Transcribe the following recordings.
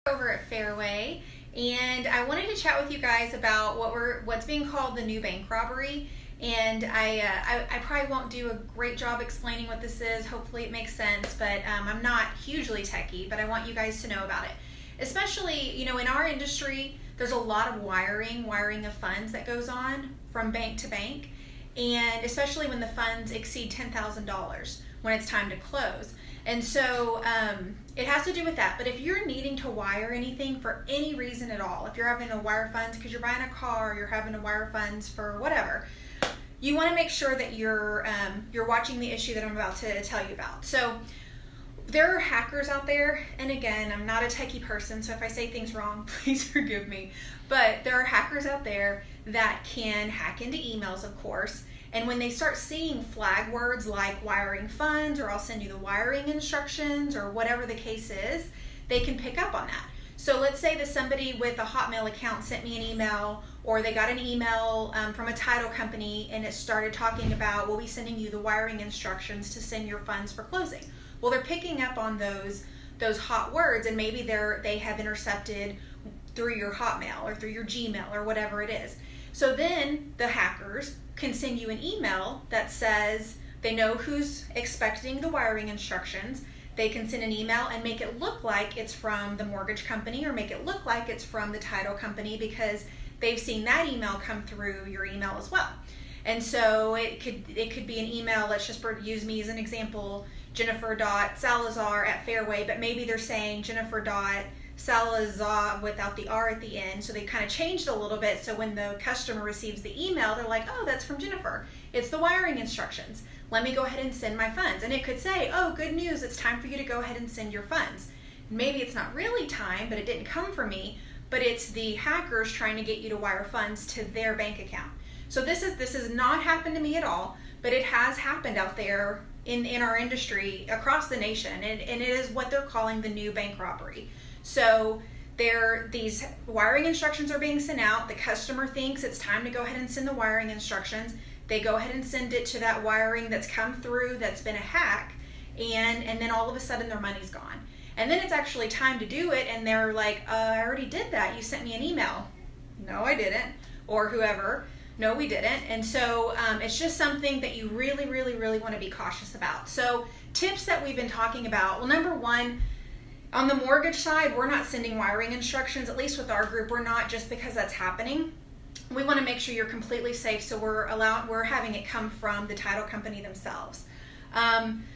Over at Fairway, and I wanted to chat with you guys about what's being called the new bank robbery. And I probably won't do a great job explaining what this is. Hopefully it makes sense, but I'm not hugely techie, but I want you guys to know about it. Especially, in our industry, there's a lot of wiring of funds that goes on from bank to bank, and especially when the funds exceed $10,000 when it's time to close. And so it has to do with that. But if you're needing to wire anything for any reason at all, if you're having to wire funds because you're buying a car, you're having to wire funds for whatever, you want to make sure that you're watching the issue that I'm about to tell you about. So there are hackers out there, and again, I'm not a techie person, so if I say things wrong, please forgive me. But there are hackers out there that can hack into emails, of course. And when they start seeing flag words like wiring funds, or I'll send you the wiring instructions, or whatever the case is, they can pick up on that. So let's say that somebody with a Hotmail account sent me an email, or they got an email from a title company, and it started talking about, we'll be sending you the wiring instructions to send your funds for closing. Well, they're picking up on those hot words, and maybe they have intercepted through your Hotmail or through your Gmail or whatever it is. So then the hackers can send you an email that says they know who's expecting the wiring instructions. They can send an email and make it look like it's from the mortgage company, or make it look like it's from the title company, because they've seen that email come through your email as well. And so it could be an email, let's just use me as an example, Jennifer.Salazar@Fairway, but maybe they're saying Jennifer.Salazar without the R at the end. So they kind of changed a little bit, so when the customer receives the email, they're like, oh, that's from Jennifer. It's the wiring instructions. Let me go ahead and send my funds. And it could say, oh, good news, it's time for you to go ahead and send your funds. Maybe it's not really time, but it didn't come from me, but it's the hackers trying to get you to wire funds to their bank account. So this has not happened to me at all, but it has happened out there in our industry across the nation, and it is what they're calling the new bank robbery. So these wiring instructions are being sent out. The customer thinks it's time to go ahead and send the wiring instructions. They go ahead and send it to that wiring that's come through that's been a hack, and then all of a sudden their money's gone. And then it's actually time to do it, and they're like, I already did that. You sent me an email. No, I didn't. Or whoever. No, we didn't. And so it's just something that you really, really, really want to be cautious about. So tips that we've been talking about. Well, number one, on the mortgage side, we're not sending wiring instructions, at least with our group. We're not, just because that's happening. We want to make sure you're completely safe, so we're having it come from the title company themselves.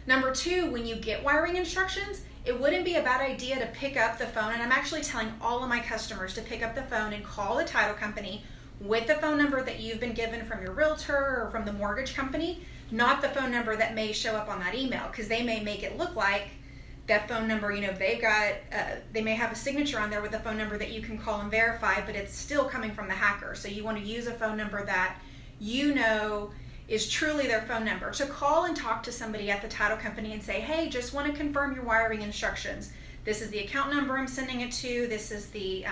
Number two, when you get wiring instructions, it wouldn't be a bad idea to pick up the phone, and I'm actually telling all of my customers to pick up the phone and call the title company with the phone number that you've been given from your realtor or from the mortgage company, not the phone number that may show up on that email, because they may make it look like that phone number, they may have a signature on there with a phone number that you can call and verify, but it's still coming from the hacker. So you want to use a phone number that is truly their phone number. So call and talk to somebody at the title company and say, hey, just want to confirm your wiring instructions. This is the account number I'm sending it to. This is the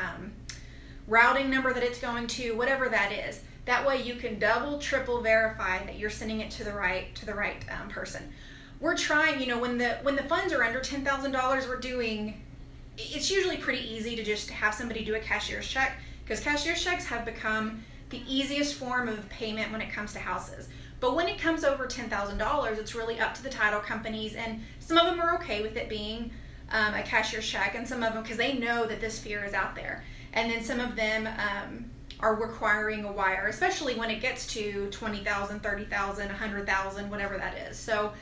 routing number that it's going to, whatever that is. That way you can double, triple verify that you're sending it to the right person. We're trying, when the funds are under $10,000, it's usually pretty easy to just have somebody do a cashier's check, because cashier's checks have become the easiest form of payment when it comes to houses. But when it comes over $10,000, it's really up to the title companies, and some of them are okay with it being a cashier's check, and some of them, because they know that this fear is out there. And then some of them are requiring a wire, especially when it gets to $20,000, $30,000, $100,000, whatever that is. So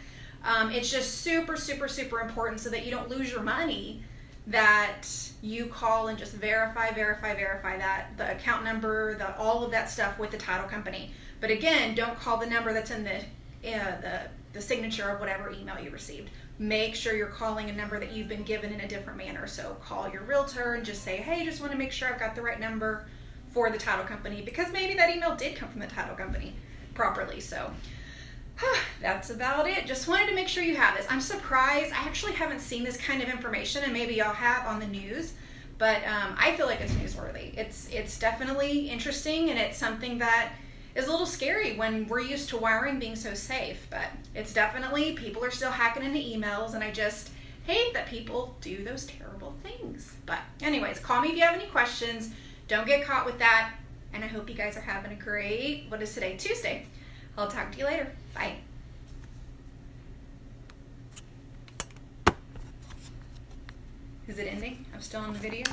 it's just super, super, super important, so that you don't lose your money, that you call and just verify that, the account number, all of that stuff with the title company. But again, don't call the number that's in the signature of whatever email you received. Make sure you're calling a number that you've been given in a different manner. So call your realtor and just say, hey, just want to make sure I've got the right number for the title company, because maybe that email did come from the title company properly. So that's about it. Just wanted to make sure you have this. I'm surprised. I actually haven't seen this kind of information, and maybe y'all have on the news, but I feel like it's newsworthy. It's definitely interesting, and it's something that is a little scary when we're used to wiring being so safe, but it's definitely, people are still hacking into emails, and I just hate that people do those terrible horrible things. But anyways, call me if you have any questions. Don't get caught with that. And I hope you guys are having a great, what is today? Tuesday. I'll talk to you later. Bye. Is it ending? I'm still on the video.